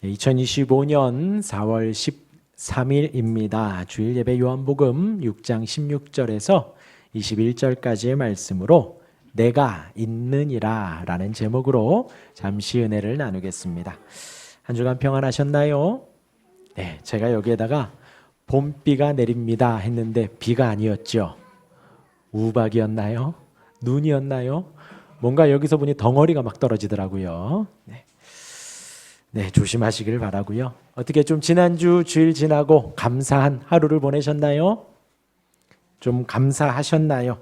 2025년 4월 13일입니다. 주일 예배 요한복음 6장 16절에서 21절까지의 말씀으로 내가 있느니라 라는 제목으로 잠시 은혜를 나누겠습니다. 한 주간 평안하셨나요? 네, 제가 여기에다가 봄비가 내립니다 했는데 비가 아니었죠. 우박이었나요? 눈이었나요? 뭔가 여기서 보니 덩어리가 막 떨어지더라고요. 네, 조심하시길 바라고요. 어떻게 좀 지난주 주일 지나고 감사한 하루를 보내셨나요? 좀 감사하셨나요?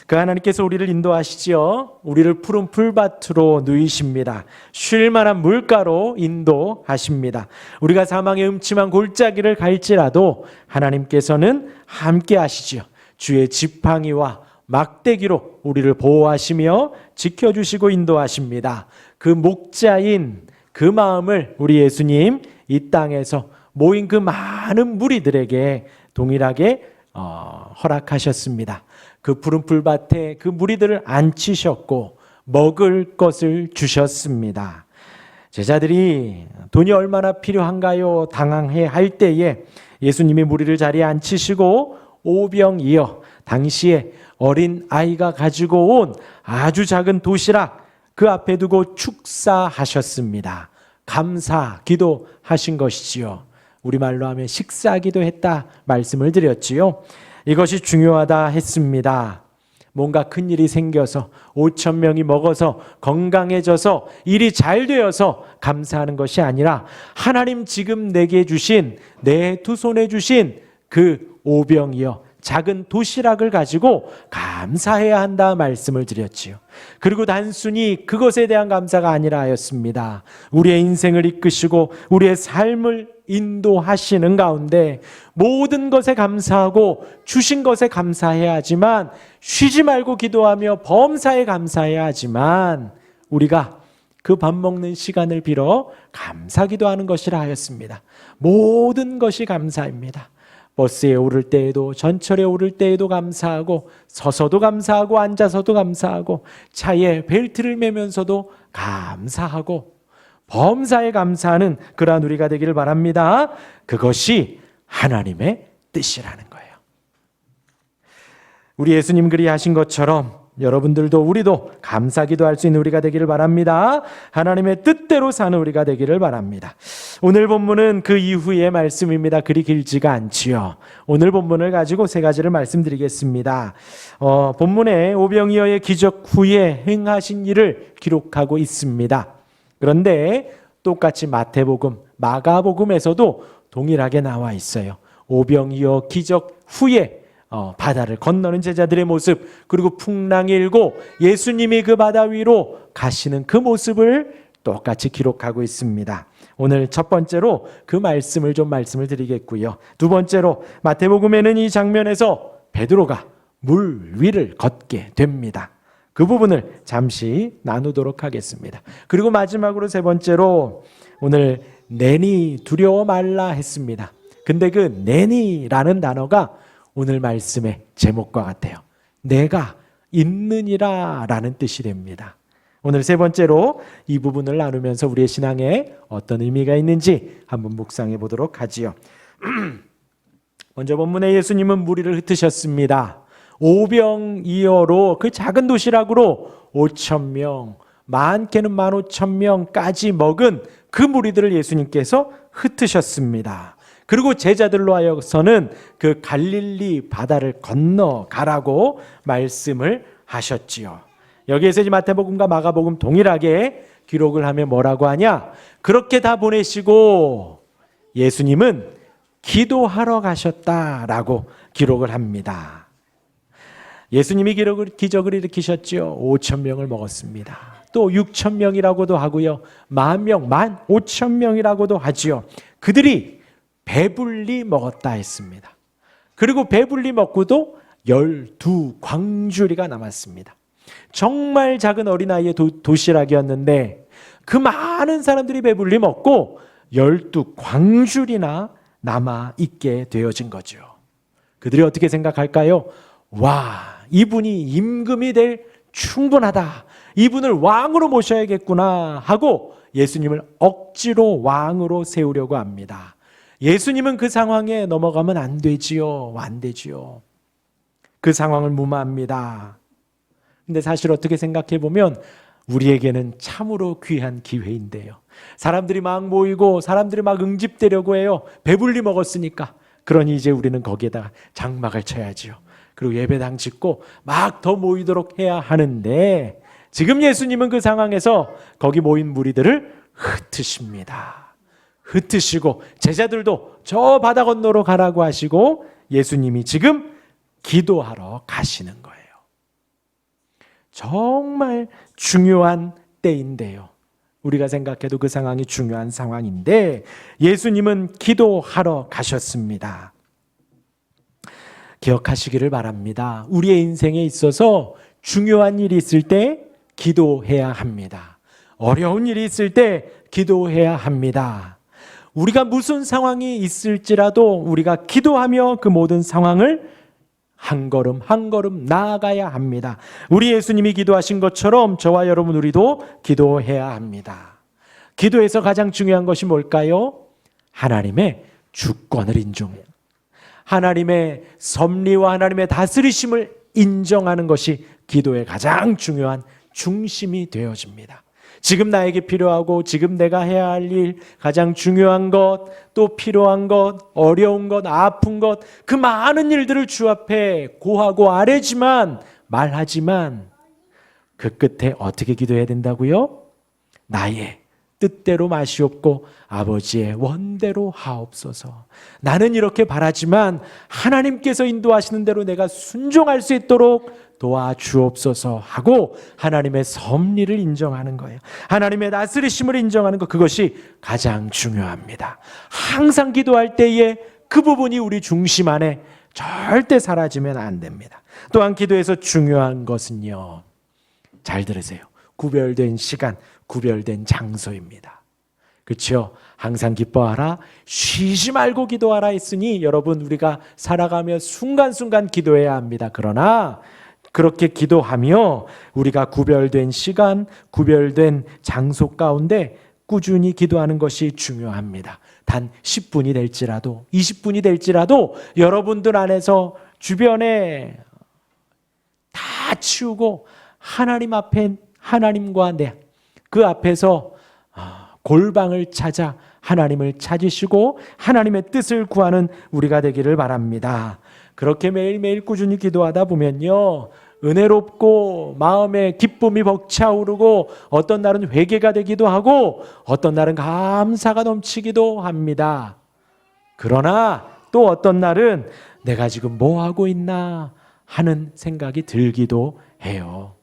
그 하나님께서 우리를 인도하시지요. 우리를 푸른 풀밭으로 누이십니다. 쉴 만한 물가로 인도하십니다. 우리가 사망의 음침한 골짜기를 갈지라도 하나님께서는 함께 하시지요. 주의 지팡이와 막대기로 우리를 보호하시며 지켜주시고 인도하십니다. 그 목자인 그 마음을 우리 예수님 이 땅에서 모인 그 많은 무리들에게 동일하게 허락하셨습니다. 그 푸른 풀밭에 그 무리들을 앉히셨고 먹을 것을 주셨습니다. 제자들이 돈이 얼마나 필요한가요? 당황해 할 때에 예수님이 무리를 자리에 앉히시고 오병이어 당시에 어린 아이가 가지고 온 아주 작은 도시락 그 앞에 두고 축사하셨습니다. 감사 기도하신 것이지요. 우리말로 하면 식사 기도했다 말씀을 드렸지요. 이것이 중요하다 했습니다. 뭔가 큰 일이 생겨서 5천 명이 먹어서 건강해져서 일이 잘 되어서 감사하는 것이 아니라 하나님 지금 내게 주신 내 두 손에 주신 그 오병이어 작은 도시락을 가지고 감사해야 한다 말씀을 드렸지요. 그리고 단순히 그것에 대한 감사가 아니라 하였습니다. 우리의 인생을 이끄시고 우리의 삶을 인도하시는 가운데 모든 것에 감사하고 주신 것에 감사해야 하지만 쉬지 말고 기도하며 범사에 감사해야 하지만 우리가 그 밥 먹는 시간을 빌어 감사 기도하는 것이라 하였습니다. 모든 것이 감사입니다. 버스에 오를 때에도 전철에 오를 때에도 감사하고 서서도 감사하고 앉아서도 감사하고 차에 벨트를 매면서도 감사하고 범사에 감사하는 그러한 우리가 되기를 바랍니다. 그것이 하나님의 뜻이라는 거예요. 우리 예수님 그리하신 것처럼 여러분들도 우리도 감사기도 할 수 있는 우리가 되기를 바랍니다. 하나님의 뜻대로 사는 우리가 되기를 바랍니다. 오늘 본문은 그 이후의 말씀입니다. 그리 길지가 않지요. 오늘 본문을 가지고 세 가지를 말씀드리겠습니다. 본문에 오병이어의 기적 후에 행하신 일을 기록하고 있습니다. 그런데 똑같이 마태복음, 마가복음에서도 동일하게 나와 있어요. 오병이어 기적 후에 바다를 건너는 제자들의 모습, 그리고 풍랑이 일고 예수님이 그 바다 위로 가시는 그 모습을 똑같이 기록하고 있습니다. 오늘 첫 번째로 그 말씀을 드리겠고요. 두 번째로 마태복음에는 이 장면에서 베드로가 물 위를 걷게 됩니다. 그 부분을 잠시 나누도록 하겠습니다. 그리고 마지막으로 세 번째로 오늘 내니 두려워 말라 했습니다. 근데 그 내니라는 단어가 오늘 말씀의 제목과 같아요. 내가 있느니라 라는 뜻이 됩니다. 오늘 세 번째로 이 부분을 나누면서 우리의 신앙에 어떤 의미가 있는지 한번 묵상해 보도록 하지요. 먼저 본문에 예수님은 무리를 흩으셨습니다. 오병이어로 그 작은 도시락으로 5천 명, 많게는 15,000명까지 먹은 그 무리들을 예수님께서 흩으셨습니다. 그리고 제자들로 하여서는 그 갈릴리 바다를 건너가라고 말씀을 하셨지요. 여기에서 이제 마태복음과 마가복음 동일하게 기록을 하면 뭐라고 하냐? 그렇게 다 보내시고 예수님은 기도하러 가셨다라고 기록을 합니다. 예수님이 기적을 일으키셨지요. 5천 명을 먹었습니다. 또 6천 명이라고도 하고요. 10,000명, 15,000명이라고도 하지요. 그들이 배불리 먹었다 했습니다. 그리고 배불리 먹고도 12광주리가 남았습니다. 정말 작은 어린아이의 도시락이었는데 그 많은 사람들이 배불리 먹고 12광주리나 남아있게 되어진 거죠. 그들이 어떻게 생각할까요? 와, 이분이 임금이 될 충분하다. 이분을 왕으로 모셔야겠구나 하고 예수님을 억지로 왕으로 세우려고 합니다. 예수님은 그 상황에 넘어가면 안 되지요. 안 되지요. 그 상황을 무마합니다. 근데 사실 어떻게 생각해 보면 우리에게는 참으로 귀한 기회인데요. 사람들이 막 모이고 사람들이 막 응집되려고 해요. 배불리 먹었으니까. 그러니 이제 우리는 거기에다가 장막을 쳐야지요. 그리고 예배당 짓고 막 더 모이도록 해야 하는데 지금 예수님은 그 상황에서 거기 모인 무리들을 흩으십니다. 흩으시고 제자들도 저 바다 건너로 가라고 하시고 예수님이 지금 기도하러 가시는 거예요. 정말 중요한 때인데요. 우리가 생각해도 그 상황이 중요한 상황인데 예수님은 기도하러 가셨습니다. 기억하시기를 바랍니다. 우리의 인생에 있어서 중요한 일이 있을 때 기도해야 합니다. 어려운 일이 있을 때 기도해야 합니다. 우리가 무슨 상황이 있을지라도 우리가 기도하며 그 모든 상황을 한 걸음 한 걸음 나아가야 합니다. 우리 예수님이 기도하신 것처럼 저와 여러분 우리도 기도해야 합니다. 기도에서 가장 중요한 것이 뭘까요? 하나님의 주권을 인정해요. 하나님의 섭리와 하나님의 다스리심을 인정하는 것이 기도의 가장 중요한 중심이 되어집니다. 지금 나에게 필요하고 지금 내가 해야 할 일, 가장 중요한 것, 또 필요한 것, 어려운 것, 아픈 것, 그 많은 일들을 주 앞에 고하고 아뢰지만 말하지만 그 끝에 어떻게 기도해야 된다고요? 나의 뜻대로 마시옵고 아버지의 원대로 하옵소서. 나는 이렇게 바라지만 하나님께서 인도하시는 대로 내가 순종할 수 있도록 도와주옵소서 하고 하나님의 섭리를 인정하는 거예요. 하나님의 다스리심을 인정하는 것, 그것이 가장 중요합니다. 항상 기도할 때에 그 부분이 우리 중심 안에 절대 사라지면 안 됩니다. 또한 기도에서 중요한 것은요, 잘 들으세요. 구별된 시간, 구별된 장소입니다. 그렇죠? 항상 기뻐하라, 쉬지 말고 기도하라 했으니 여러분 우리가 살아가며 순간순간 기도해야 합니다. 그러나 그렇게 기도하며 우리가 구별된 시간, 구별된 장소 가운데 꾸준히 기도하는 것이 중요합니다. 단 10분이 될지라도 20분이 될지라도 여러분들 안에서 주변에 다 치우고 하나님 앞에 하나님과 그 앞에서 골방을 찾아 하나님을 찾으시고 하나님의 뜻을 구하는 우리가 되기를 바랍니다. 그렇게 매일매일 꾸준히 기도하다 보면요, 은혜롭고 마음에 기쁨이 벅차오르고 어떤 날은 회개가 되기도 하고 어떤 날은 감사가 넘치기도 합니다. 그러나 또 어떤 날은 내가 지금 뭐 하고 있나 하는 생각이 들기도 해요.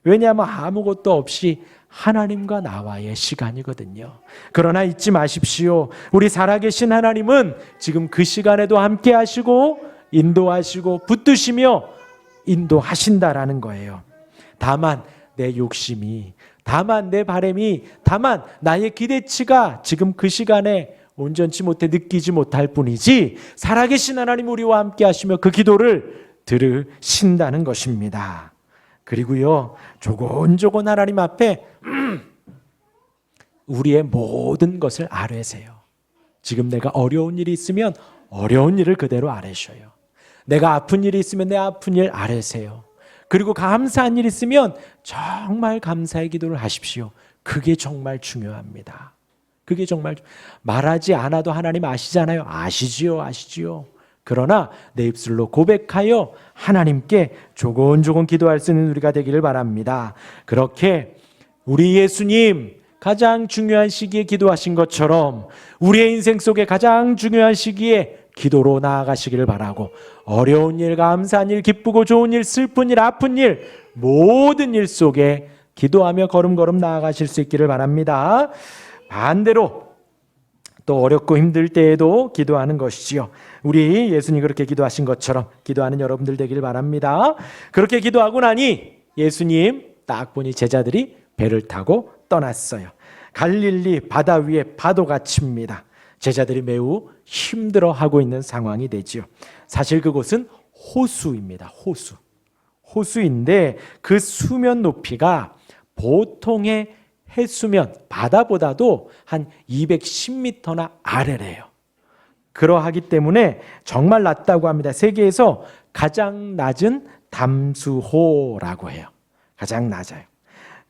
왜냐하면 아무것도 없이 하나님과 나와의 시간이거든요. 그러나 잊지 마십시오. 우리 살아계신 하나님은 지금 그 시간에도 함께 하시고 인도하시고 붙드시며 인도하신다라는 거예요. 다만 내 욕심이, 다만 내 바람이, 다만 나의 기대치가 지금 그 시간에 온전치 못해 느끼지 못할 뿐이지 살아계신 하나님 우리와 함께 하시며 그 기도를 들으신다는 것입니다. 그리고요, 조곤조곤 하나님 앞에 우리의 모든 것을 아뢰세요. 지금 내가 어려운 일이 있으면 어려운 일을 그대로 아뢰셔요. 내가 아픈 일이 있으면 내 아픈 일 아뢰세요. 그리고 감사한 일이 있으면 정말 감사의 기도를 하십시오. 그게 정말 중요합니다. 그게 정말 말하지 않아도 하나님 아시잖아요. 아시지요. 그러나 내 입술로 고백하여 하나님께 조곤조곤 기도할 수 있는 우리가 되기를 바랍니다. 그렇게 우리 예수님 가장 중요한 시기에 기도하신 것처럼 우리의 인생 속에 가장 중요한 시기에 기도로 나아가시기를 바라고 어려운 일, 감사한 일, 기쁘고 좋은 일, 슬픈 일, 아픈 일 모든 일 속에 기도하며 걸음걸음 나아가실 수 있기를 바랍니다. 반대로 또 어렵고 힘들 때에도 기도하는 것이지요. 우리 예수님이 그렇게 기도하신 것처럼 기도하는 여러분들 되기를 바랍니다. 그렇게 기도하고 나니 예수님 딱 보니 제자들이 배를 타고 떠났어요. 갈릴리 바다 위에 파도가 칩니다. 제자들이 매우 힘들어하고 있는 상황이 되지요. 사실 그곳은 호수입니다. 호수인데 그 수면 높이가 보통의 해수면 바다보다도 한 210m나 아래래요. 그러하기 때문에 정말 낮다고 합니다. 세계에서 가장 낮은 담수호라고 해요. 가장 낮아요.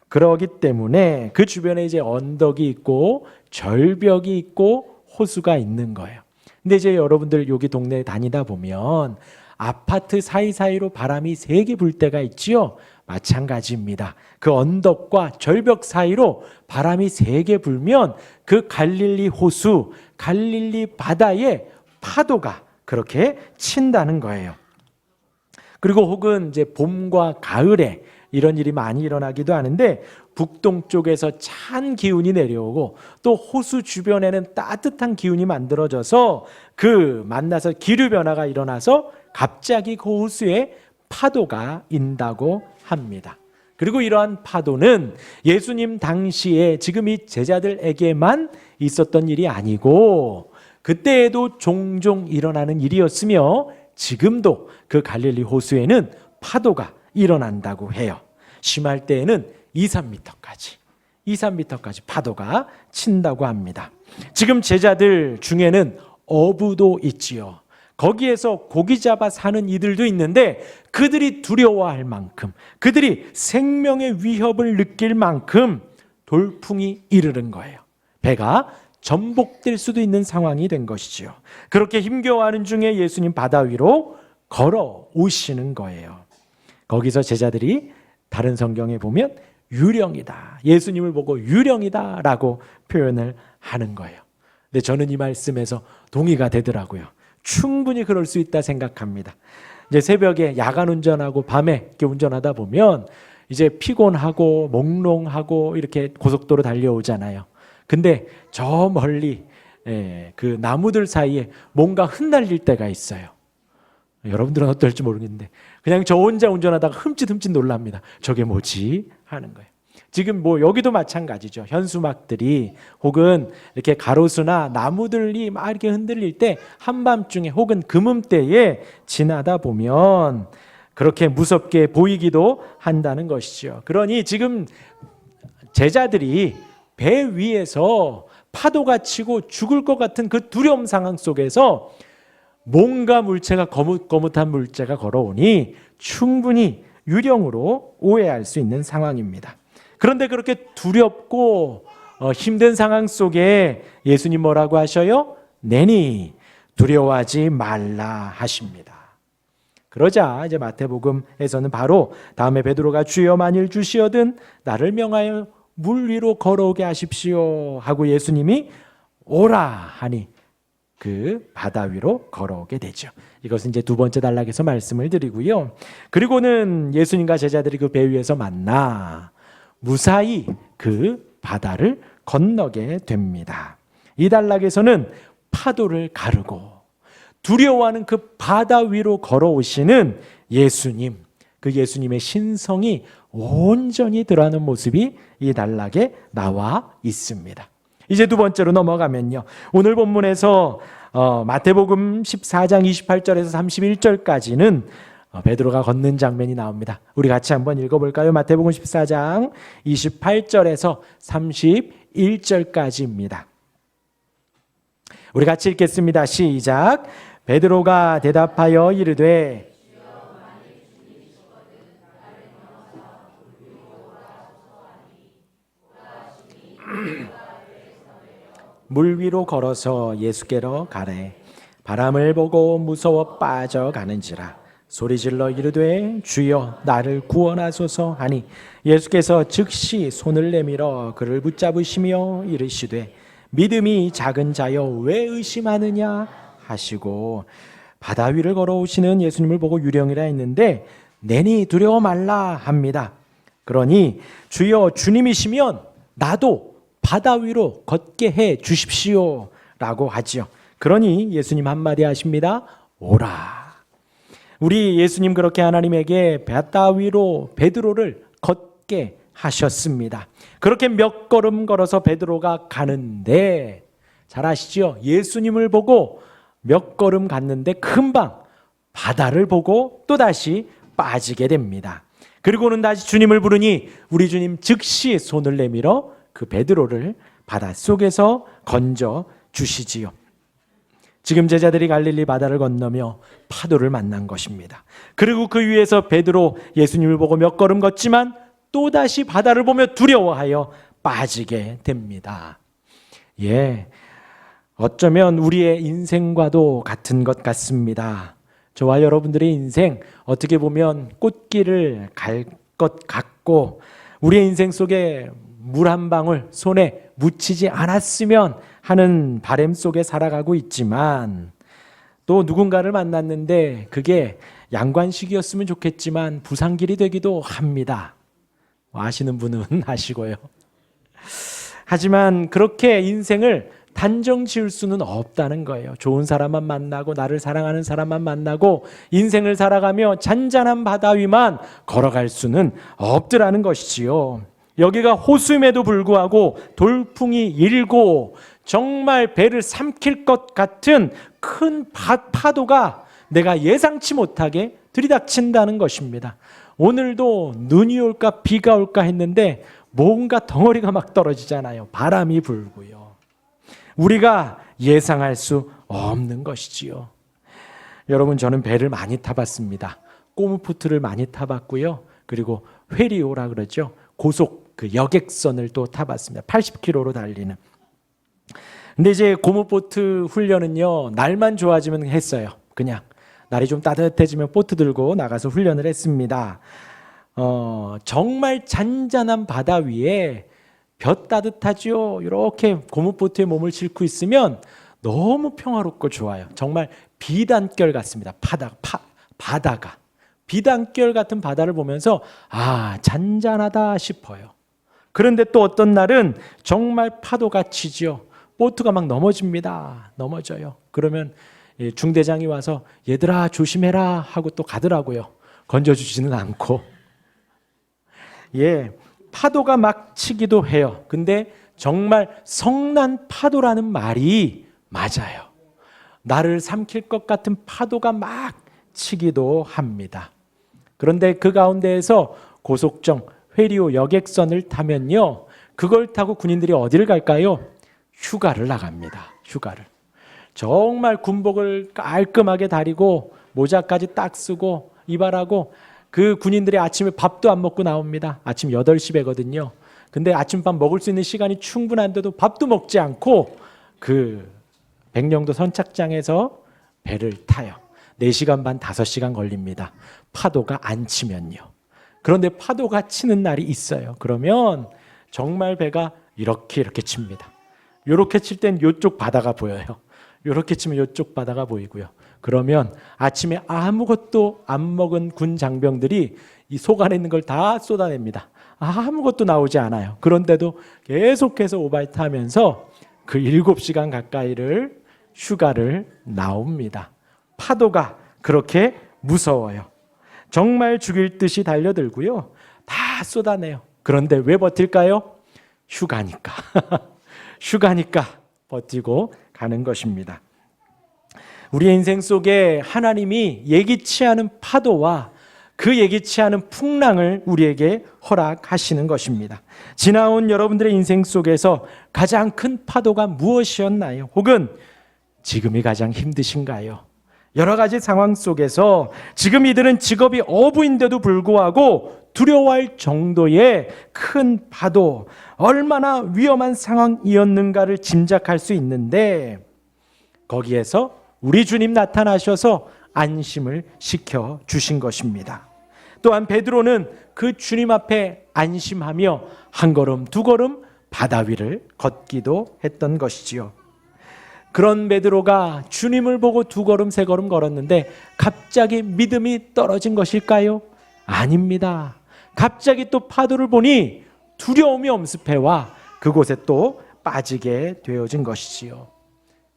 그러기 때문에 그 주변에 이제 언덕이 있고 절벽이 있고 호수가 있는 거예요. 근데 이제 여러분들 여기 동네에 다니다 보면 아파트 사이사이로 바람이 세게 불 때가 있지요. 마찬가지입니다. 그 언덕과 절벽 사이로 바람이 세게 불면 그 갈릴리 호수, 갈릴리 바다에 파도가 그렇게 친다는 거예요. 그리고 혹은 이제 봄과 가을에 이런 일이 많이 일어나기도 하는데 북동쪽에서 찬 기운이 내려오고 또 호수 주변에는 따뜻한 기운이 만들어져서 그 만나서 기류 변화가 일어나서 갑자기 그 호수에 파도가 인다고 합니다. 그리고 이러한 파도는 예수님 당시에 지금 이 제자들에게만 있었던 일이 아니고 그때에도 종종 일어나는 일이었으며 지금도 그 갈릴리 호수에는 파도가 일어난다고 해요. 심할 때에는 2, 3m까지 파도가 친다고 합니다. 지금 제자들 중에는 어부도 있지요. 거기에서 고기 잡아 사는 이들도 있는데 그들이 두려워할 만큼, 그들이 생명의 위협을 느낄 만큼 돌풍이 이르는 거예요. 배가 전복될 수도 있는 상황이 된 것이지요. 그렇게 힘겨워하는 중에 예수님 바다 위로 걸어 오시는 거예요. 거기서 제자들이 다른 성경에 보면 유령이다, 예수님을 보고 유령이다 라고 표현을 하는 거예요. 근데 저는 이 말씀에서 동의가 되더라고요. 충분히 그럴 수 있다 생각합니다. 이제 새벽에 야간 운전하고 밤에 이렇게 운전하다 보면 이제 피곤하고 몽롱하고 이렇게 고속도로 달려오잖아요. 근데 저 멀리 그 나무들 사이에 뭔가 흩날릴 때가 있어요. 여러분들은 어떨지 모르겠는데 그냥 저 혼자 운전하다가 흠칫흠칫 놀랍니다. 저게 뭐지? 하는 거예요. 지금 뭐 여기도 마찬가지죠. 현수막들이 혹은 이렇게 가로수나 나무들이 막 이렇게 흔들릴 때 한밤중에 혹은 금음대에 지나다 보면 그렇게 무섭게 보이기도 한다는 것이죠. 그러니 지금 제자들이 배 위에서 파도가 치고 죽을 것 같은 그 두려움 상황 속에서 뭔가 물체가 거뭇거뭇한 물체가 걸어오니 충분히 유령으로 오해할 수 있는 상황입니다. 그런데 그렇게 두렵고 힘든 상황 속에 예수님 뭐라고 하셔요? 내니 두려워하지 말라 하십니다. 그러자 이제 마태복음에서는 바로 다음에 베드로가 주여 만일 주시어든 나를 명하여 물 위로 걸어오게 하십시오 하고 예수님이 오라 하니 그 바다 위로 걸어오게 되죠. 이것은 이제 두 번째 단락에서 말씀을 드리고요. 그리고는 예수님과 제자들이 그 배 위에서 만나 무사히 그 바다를 건너게 됩니다. 이 단락에서는 파도를 가르고 두려워하는 그 바다 위로 걸어오시는 예수님, 그 예수님의 신성이 온전히 드러나는 모습이 이 단락에 나와 있습니다. 이제 두 번째로 넘어가면요. 오늘 본문에서 마태복음 14장 28절에서 31절까지는 베드로가 걷는 장면이 나옵니다. 우리 같이 한번 읽어볼까요? 마태복음 14장 28절에서 31절까지입니다. 우리 같이 읽겠습니다. 시작. 베드로가 대답하여 이르되 물 위로 걸어서 예수께로 가래. 바람을 보고 무서워 빠져가는지라. 소리질러 이르되 주여 나를 구원하소서 하니 예수께서 즉시 손을 내밀어 그를 붙잡으시며 이르시되 믿음이 작은 자여 왜 의심하느냐 하시고 바다 위를 걸어오시는 예수님을 보고 유령이라 했는데 내니 두려워 말라 합니다. 그러니 주여 주님이시면 나도 바다 위로 걷게 해 주십시오 라고 하지요. 그러니 예수님 한마디 하십니다. 오라. 우리 예수님 그렇게 하나님에게 바다 위로 베드로를 걷게 하셨습니다. 그렇게 몇 걸음 걸어서 베드로가 가는데 잘 아시죠? 예수님을 보고 몇 걸음 갔는데 금방 바다를 보고 또다시 빠지게 됩니다. 그리고는 다시 주님을 부르니 우리 주님 즉시 손을 내밀어 그 베드로를 바닷속에서 건져 주시지요. 지금 제자들이 갈릴리 바다를 건너며 파도를 만난 것입니다. 그리고 그 위에서 베드로 예수님을 보고 몇 걸음 걷지만 또다시 바다를 보며 두려워하여 빠지게 됩니다. 어쩌면 우리의 인생과도 같은 것 같습니다. 저와 여러분들의 인생 어떻게 보면 꽃길을 갈 것 같고 우리의 인생 속에 물 한 방울 손에 묻히지 않았으면 하는 바람 속에 살아가고 있지만 또 누군가를 만났는데 그게 양관식이었으면 좋겠지만 부산길이 되기도 합니다. 아시는 분은 아시고요. 하지만 그렇게 인생을 단정 지을 수는 없다는 거예요. 좋은 사람만 만나고 나를 사랑하는 사람만 만나고 인생을 살아가며 잔잔한 바다 위만 걸어갈 수는 없더라는 것이지요. 여기가 호수임에도 불구하고 돌풍이 일고 정말 배를 삼킬 것 같은 큰 파도가 내가 예상치 못하게 들이닥친다는 것입니다. 오늘도 눈이 올까 비가 올까 했는데 뭔가 덩어리가 막 떨어지잖아요. 바람이 불고요. 우리가 예상할 수 없는 것이지요. 여러분, 저는 배를 많이 타봤습니다. 꼬무포트를 많이 타봤고요. 그리고 회리오라 그러죠. 고속 그 여객선을 또 타봤습니다. 80km로 달리는. 근데 이제 고무보트 훈련은요, 날만 좋아지면 했어요. 그냥 날이 좀 따뜻해지면 보트 들고 나가서 훈련을 했습니다. 정말 잔잔한 바다 위에 볕 따뜻하죠. 이렇게 고무보트에 몸을 싣고 있으면 너무 평화롭고 좋아요. 정말 비단결 같습니다. 바다가 비단결 같은 바다를 보면서 잔잔하다 싶어요. 그런데 또 어떤 날은 정말 파도가 치죠. 보트가 막 넘어져요. 그러면 중대장이 와서 얘들아 조심해라 하고 또 가더라고요. 건져주지는 않고. 파도가 막 치기도 해요. 근데 정말 성난 파도라는 말이 맞아요. 나를 삼킬 것 같은 파도가 막 치기도 합니다. 그런데 그 가운데에서 고속정 회리오 여객선을 타면요, 그걸 타고 군인들이 어디를 갈까요? 휴가를 나갑니다. 휴가를. 정말 군복을 깔끔하게 다리고 모자까지 딱 쓰고 이발하고 그 군인들이 아침에 밥도 안 먹고 나옵니다. 아침 8시 배거든요. 근데 아침밥 먹을 수 있는 시간이 충분한데도 밥도 먹지 않고 그 백령도 선착장에서 배를 타요. 4시간 반, 5시간 걸립니다. 파도가 안 치면요. 그런데 파도가 치는 날이 있어요. 그러면 정말 배가 이렇게 칩니다. 이렇게 칠 땐 이쪽 바다가 보여요. 이렇게 치면 이쪽 바다가 보이고요. 그러면 아침에 아무것도 안 먹은 군 장병들이 이 속 안에 있는 걸 다 쏟아냅니다. 아무것도 나오지 않아요. 그런데도 계속해서 오바이트 하면서 그 7시간 가까이를 휴가를 나옵니다. 파도가 그렇게 무서워요. 정말 죽일 듯이 달려들고요. 다 쏟아내요. 그런데 왜 버틸까요? 휴가니까. 휴가니까 버티고 가는 것입니다. 우리의 인생 속에 하나님이 예기치 않은 파도와 그 예기치 않은 풍랑을 우리에게 허락하시는 것입니다. 지나온 여러분들의 인생 속에서 가장 큰 파도가 무엇이었나요? 혹은 지금이 가장 힘드신가요? 여러 가지 상황 속에서 지금 이들은 직업이 어부인데도 불구하고 두려워할 정도의 큰 파도, 얼마나 위험한 상황이었는가를 짐작할 수 있는데 거기에서 우리 주님 나타나셔서 안심을 시켜 주신 것입니다. 또한 베드로는 그 주님 앞에 안심하며 한 걸음 두 걸음 바다 위를 걷기도 했던 것이지요. 그런 베드로가 주님을 보고 두 걸음 세 걸음 걸었는데 갑자기 믿음이 떨어진 것일까요? 아닙니다. 갑자기 또 파도를 보니 두려움이 엄습해와 그곳에 또 빠지게 되어진 것이지요.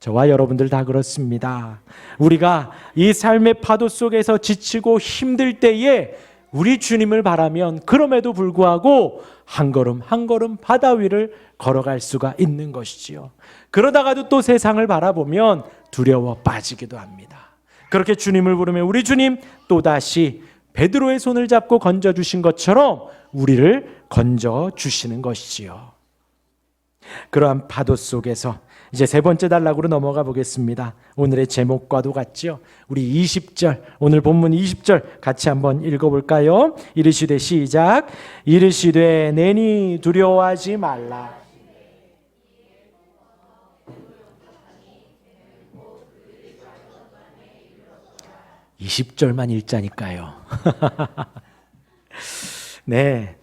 저와 여러분들 다 그렇습니다. 우리가 이 삶의 파도 속에서 지치고 힘들 때에 우리 주님을 바라면 그럼에도 불구하고 한 걸음 한 걸음 바다 위를 걸어갈 수가 있는 것이지요. 그러다가도 또 세상을 바라보면 두려워 빠지기도 합니다. 그렇게 주님을 부르면 우리 주님 또다시 베드로의 손을 잡고 건져주신 것처럼 우리를 건져주시는 것이지요. 그러한 파도 속에서 이제 세 번째 단락으로 넘어가 보겠습니다. 오늘의 제목과도 같죠. 우리 20절, 오늘 본문 20절 같이 한번 읽어볼까요? 이르시되 시작. 이르시되 내니 두려워하지 말라. 20절만 읽자니까요. 네.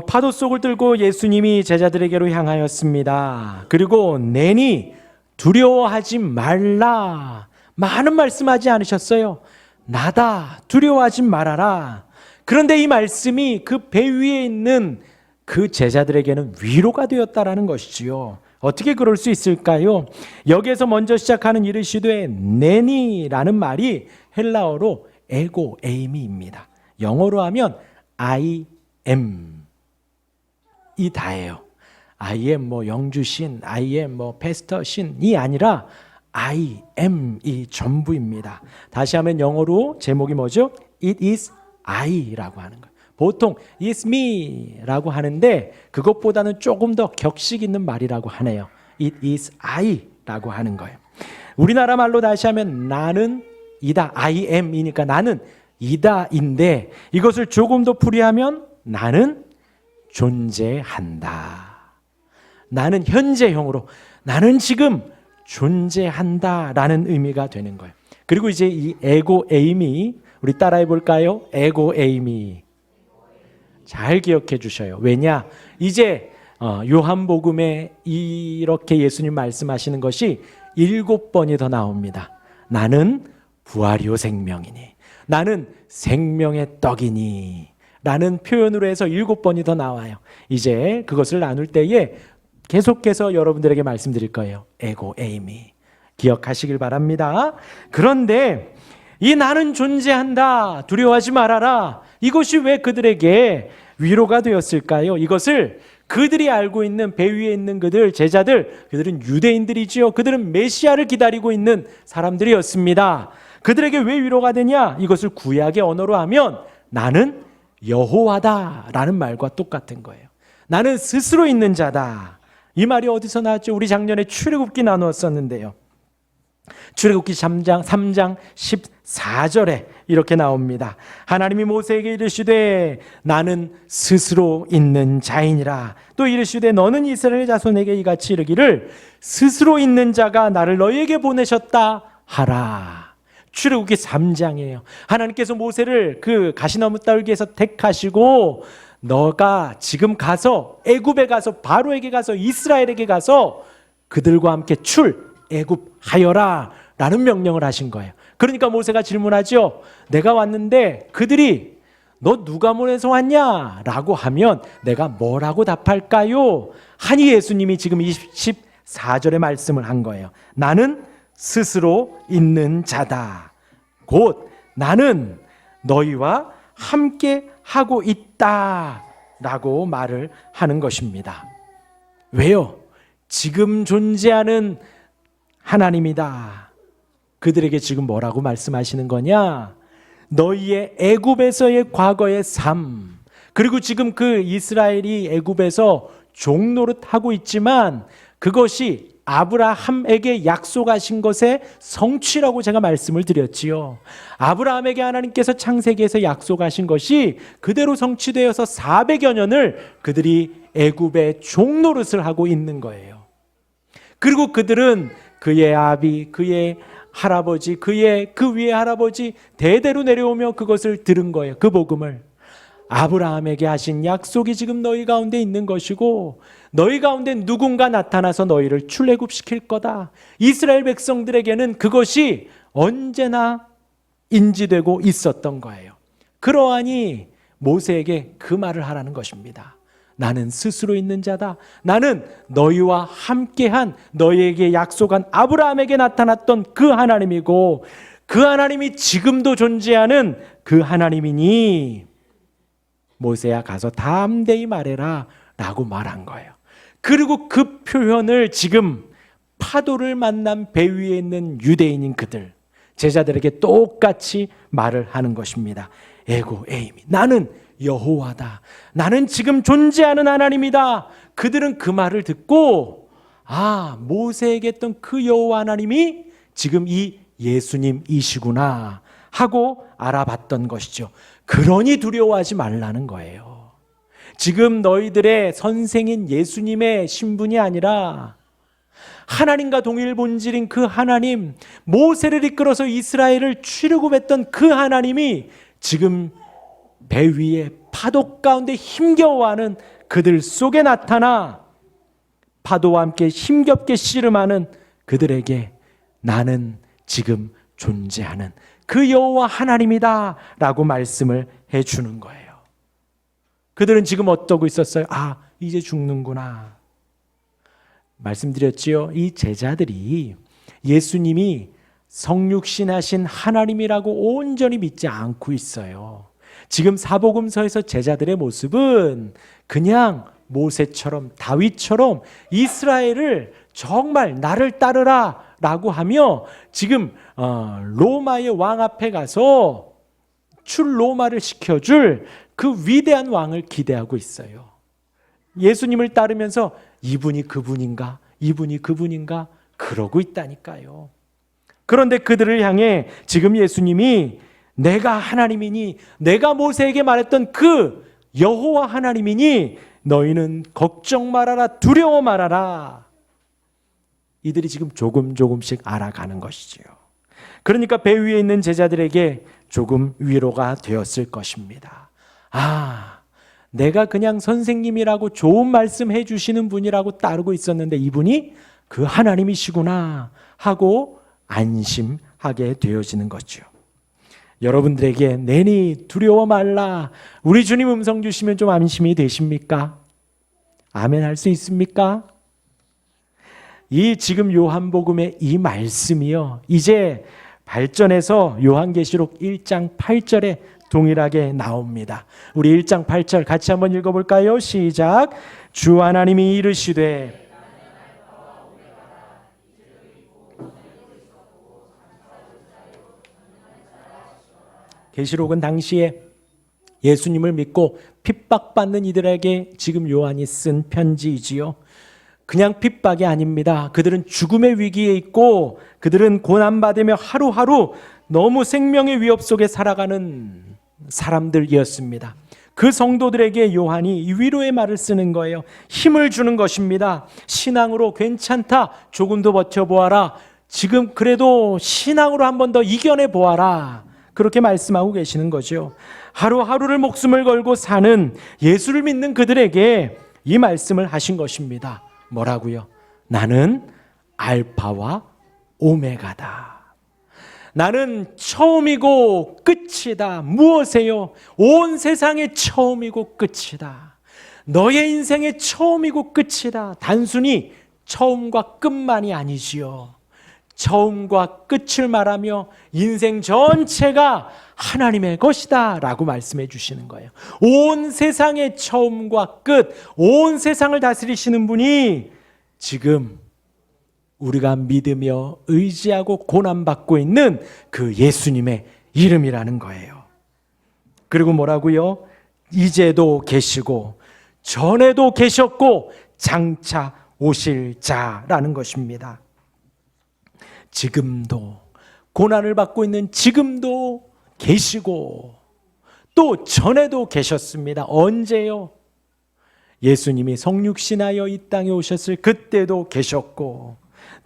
파도 속을 들고 예수님이 제자들에게로 향하였습니다. 그리고 내니 두려워하지 말라. 많은 말씀하지 않으셨어요. 나다 두려워하지 말아라. 그런데 이 말씀이 그 배 위에 있는 그 제자들에게는 위로가 되었다라는 것이지요. 어떻게 그럴 수 있을까요? 여기에서 먼저 시작하는 이르시되 내니라는 말이 헬라어로 에고 에이미입니다. 영어로 하면 I am 이 다예요. I am 뭐 영주신, I am 뭐 패스터신이 아니라 I am 이 전부입니다. 다시 하면 영어로 제목이 뭐죠? It is I라고 하는 거예요. 보통 It's me라고 하는데 그것보다는 조금 더 격식 있는 말이라고 하네요. It is I라고 하는 거예요. 우리나라 말로 다시 하면 나는 이다, I am이니까 나는 이다인데 이것을 조금 더 풀이하면 나는 존재한다. 나는 현재형으로 나는 지금 존재한다라는 의미가 되는 거예요. 그리고 이제 이 에고 에이미 우리 따라해 볼까요? 에고 에이미 잘 기억해 주셔요. 왜냐? 이제 요한복음에 이렇게 예수님 말씀하시는 것이 7번이 더 나옵니다. 나는 부활이요 생명이니 나는 생명의 떡이니 라는 표현으로 해서 7번이 더 나와요. 이제 그것을 나눌 때에 계속해서 여러분들에게 말씀드릴 거예요. 에고 에이미 기억하시길 바랍니다. 그런데 이 나는 존재한다 두려워하지 말아라 이것이 왜 그들에게 위로가 되었을까요? 이것을 그들이 알고 있는 배 위에 있는 그들 제자들 그들은 유대인들이지요. 그들은 메시아를 기다리고 있는 사람들이었습니다. 그들에게 왜 위로가 되냐? 이것을 구약의 언어로 하면 나는 여호와다라는 말과 똑같은 거예요. 나는 스스로 있는 자다. 이 말이 어디서 나왔죠? 우리 작년에 출애굽기 나누었었는데요. 출애굽기 3장 14절에 이렇게 나옵니다. 하나님이 모세에게 이르시되 나는 스스로 있는 자이니라. 또 이르시되 너는 이스라엘 자손에게 이같이 이르기를 스스로 있는 자가 나를 너희에게 보내셨다 하라. 출애굽기 3장이에요. 하나님께서 모세를 그 가시나무 떨기에서 택하시고 너가 지금 가서 애굽에 가서 바로에게 가서 이스라엘에게 가서 그들과 함께 출애굽하여라 라는 명령을 하신 거예요. 그러니까 모세가 질문하죠. 내가 왔는데 그들이 너 누가 보내서 왔냐? 라고 하면 내가 뭐라고 답할까요? 하니 예수님이 지금 24절의 말씀을 한 거예요. 나는 스스로 있는 자다. 곧 나는 너희와 함께 하고 있다 라고 말을 하는 것입니다. 왜요? 지금 존재하는 하나님이다. 그들에게 지금 뭐라고 말씀하시는 거냐? 너희의 애굽에서의 과거의 삶 그리고 지금 그 이스라엘이 애굽에서 종노릇하고 있지만 그것이 아브라함에게 약속하신 것의 성취라고 제가 말씀을 드렸지요. 아브라함에게 하나님께서 창세기에서 약속하신 것이 그대로 성취되어서 400여 년을 그들이 애굽의 종노릇을 하고 있는 거예요. 그리고 그들은 그의 아비, 그의 할아버지, 그의 그 위의 할아버지 대대로 내려오며 그것을 들은 거예요. 그 복음을. 아브라함에게 하신 약속이 지금 너희 가운데 있는 것이고 너희 가운데 누군가 나타나서 너희를 출애굽시킬 거다. 이스라엘 백성들에게는 그것이 언제나 인지되고 있었던 거예요. 그러하니 모세에게 그 말을 하라는 것입니다. 나는 스스로 있는 자다. 나는 너희와 함께한 너희에게 약속한 아브라함에게 나타났던 그 하나님이고 그 하나님이 지금도 존재하는 그 하나님이니 모세야 가서 담대히 말해라 라고 말한 거예요. 그리고 그 표현을 지금 파도를 만난 배 위에 있는 유대인인 그들 제자들에게 똑같이 말을 하는 것입니다. 에고 에이미, 나는 여호와다. 나는 지금 존재하는 하나님이다. 그들은 그 말을 듣고 모세에게 했던 그 여호와 하나님이 지금 이 예수님이시구나 하고 알아봤던 것이죠. 그러니 두려워하지 말라는 거예요. 지금 너희들의 선생인 예수님의 신분이 아니라 하나님과 동일 본질인 그 하나님, 모세를 이끌어서 이스라엘을 출애굽했던 그 하나님이 지금 배 위에 파도 가운데 힘겨워하는 그들 속에 나타나 파도와 함께 힘겹게 씨름하는 그들에게 나는 지금 존재하는 그 여호와 하나님이다 라고 말씀을 해주는 거예요. 그들은 지금 어떠고 있었어요? 이제 죽는구나. 말씀드렸지요. 이 제자들이 예수님이 성육신하신 하나님이라고 온전히 믿지 않고 있어요. 지금 사복음서에서 제자들의 모습은 그냥 모세처럼 다윗처럼 이스라엘을 정말 나를 따르라 라고 하며 지금 로마의 왕 앞에 가서 출로마를 시켜줄 그 위대한 왕을 기대하고 있어요. 예수님을 따르면서 이분이 그분인가? 이분이 그분인가? 그러고 있다니까요. 그런데 그들을 향해 지금 예수님이 내가 하나님이니, 내가 모세에게 말했던 그 여호와 하나님이니 너희는 걱정 말아라, 두려워 말아라. 이들이 지금 조금씩 알아가는 것이지요. 그러니까 배 위에 있는 제자들에게 조금 위로가 되었을 것입니다. 내가 그냥 선생님이라고 좋은 말씀 해주시는 분이라고 따르고 있었는데 이분이 그 하나님이시구나 하고 안심하게 되어지는 거죠. 여러분들에게 내니 두려워 말라, 우리 주님 음성 주시면 좀 안심이 되십니까? 아멘 할 수 있습니까? 이 지금 요한복음의 이 말씀이요, 이제 발전해서 요한계시록 1장 8절에 동일하게 나옵니다. 우리 1장 8절 같이 한번 읽어볼까요? 시작. 주 하나님이 이르시되 계시록은 당시에 예수님을 믿고 핍박받는 이들에게 지금 요한이 쓴 편지이지요. 그냥 핍박이 아닙니다. 그들은 죽음의 위기에 있고 그들은 고난받으며 하루하루 너무 생명의 위협 속에 살아가는 사람들이었습니다. 그 성도들에게 요한이 위로의 말을 쓰는 거예요. 힘을 주는 것입니다. 신앙으로 괜찮다, 조금 더 버텨보아라, 지금 그래도 신앙으로 한 번 더 이겨내 보아라, 그렇게 말씀하고 계시는 거죠. 하루하루를 목숨을 걸고 사는 예수를 믿는 그들에게 이 말씀을 하신 것입니다. 뭐라고요? 나는 알파와 오메가다. 나는 처음이고 끝이다. 무엇이요? 온 세상의 처음이고 끝이다. 너의 인생의 처음이고 끝이다. 단순히 처음과 끝만이 아니지요. 처음과 끝을 말하며 인생 전체가 하나님의 것이다 라고 말씀해 주시는 거예요. 온 세상의 처음과 끝, 온 세상을 다스리시는 분이 지금 우리가 믿으며 의지하고 고난받고 있는 그 예수님의 이름이라는 거예요. 그리고 뭐라고요? 이제도 계시고 전에도 계셨고 장차 오실 자라는 것입니다. 지금도 고난을 받고 있는 지금도 계시고 또 전에도 계셨습니다. 언제요? 예수님이 성육신하여 이 땅에 오셨을 그때도 계셨고,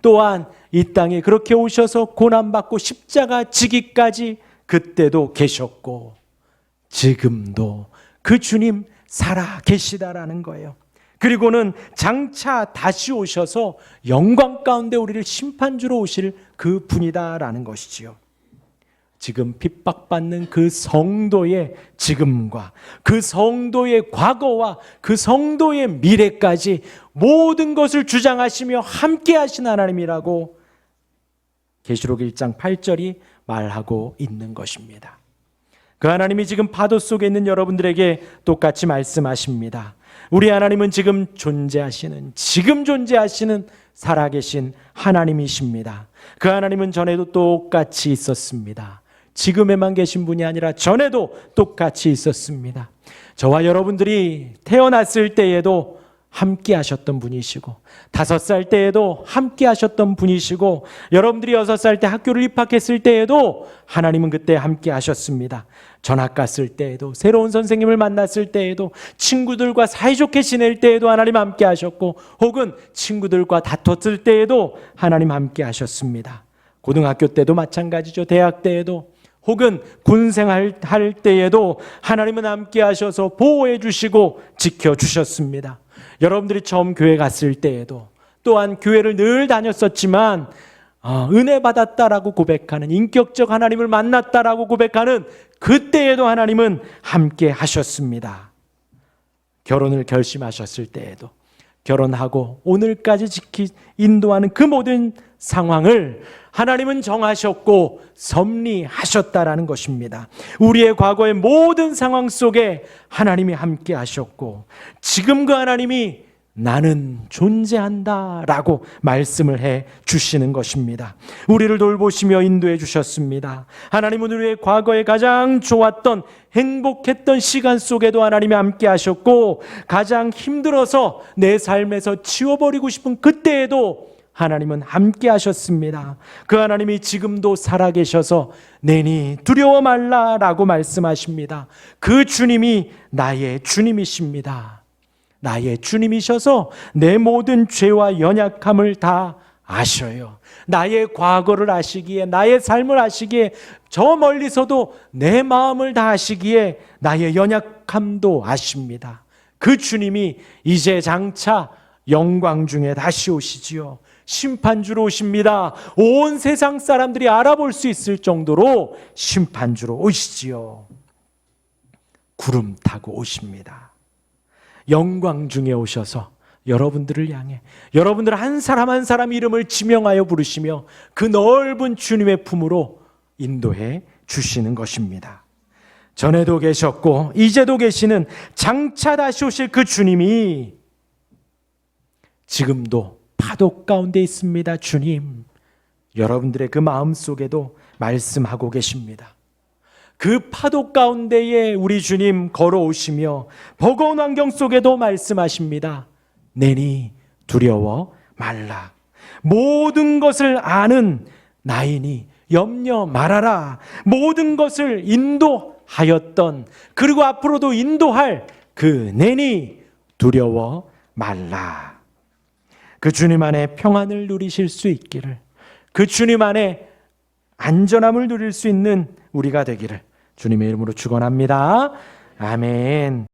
또한 이 땅에 그렇게 오셔서 고난받고 십자가 지기까지 그때도 계셨고, 지금도 그 주님 살아 계시다라는 거예요. 그리고는 장차 다시 오셔서 영광 가운데 우리를 심판주로 오실 그 분이다라는 것이지요. 지금 핍박받는 그 성도의 지금과 그 성도의 과거와 그 성도의 미래까지 모든 것을 주장하시며 함께 하신 하나님이라고 계시록 1장 8절이 말하고 있는 것입니다. 그 하나님이 지금 파도 속에 있는 여러분들에게 똑같이 말씀하십니다. 우리 하나님은 지금 존재하시는 살아계신 하나님이십니다. 그 하나님은 전에도 똑같이 있었습니다. 지금에만 계신 분이 아니라 전에도 똑같이 있었습니다. 저와 여러분들이 태어났을 때에도 함께 하셨던 분이시고 5살 때에도 함께 하셨던 분이시고 여러분들이 6살 때 학교를 입학했을 때에도 하나님은 그때 함께 하셨습니다. 전학 갔을 때에도 새로운 선생님을 만났을 때에도 친구들과 사이좋게 지낼 때에도 하나님 함께 하셨고 혹은 친구들과 다퉜을 때에도 하나님 함께 하셨습니다. 고등학교 때도 마찬가지죠. 대학 때에도 혹은 군생활 할 때에도 하나님은 함께 하셔서 보호해 주시고 지켜주셨습니다. 여러분들이 처음 교회 갔을 때에도 또한 교회를 늘 다녔었지만 은혜 받았다라고 고백하는 인격적 하나님을 만났다라고 고백하는 그때에도 하나님은 함께 하셨습니다. 결혼을 결심하셨을 때에도 결혼하고 오늘까지 인도하는 그 모든 상황을 하나님은 정하셨고 섭리하셨다라는 것입니다. 우리의 과거의 모든 상황 속에 하나님이 함께 하셨고 지금 그 하나님이 나는 존재한다 라고 말씀을 해 주시는 것입니다. 우리를 돌보시며 인도해 주셨습니다. 하나님은 우리의 과거에 가장 좋았던 행복했던 시간 속에도 하나님이 함께 하셨고 가장 힘들어서 내 삶에서 지워버리고 싶은 그때에도 하나님은 함께 하셨습니다. 그 하나님이 지금도 살아계셔서 내니 두려워 말라 라고 말씀하십니다. 그 주님이 나의 주님이십니다. 나의 주님이셔서 내 모든 죄와 연약함을 다 아셔요. 나의 과거를 아시기에 나의 삶을 아시기에 저 멀리서도 내 마음을 다 아시기에 나의 연약함도 아십니다. 그 주님이 이제 장차 영광 중에 다시 오시지요. 심판주로 오십니다. 온 세상 사람들이 알아볼 수 있을 정도로 심판주로 오시지요. 구름 타고 오십니다. 영광 중에 오셔서 여러분들을 향해 여러분들 한 사람 한 사람 이름을 지명하여 부르시며 그 넓은 주님의 품으로 인도해 주시는 것입니다. 전에도 계셨고 이제도 계시는 장차 다시 오실 그 주님이 지금도 파도 가운데 있습니다. 주님, 여러분들의 그 마음 속에도 말씀하고 계십니다. 그 파도 가운데에 우리 주님 걸어오시며 버거운 환경 속에도 말씀하십니다. 내니 두려워 말라. 모든 것을 아는 나이니 염려 말아라. 모든 것을 인도하였던 그리고 앞으로도 인도할 그 내니 두려워 말라. 그 주님 안에 평안을 누리실 수 있기를, 그 주님 안에 안전함을 누릴 수 있는 우리가 되기를 주님의 이름으로 축원합니다. 아멘.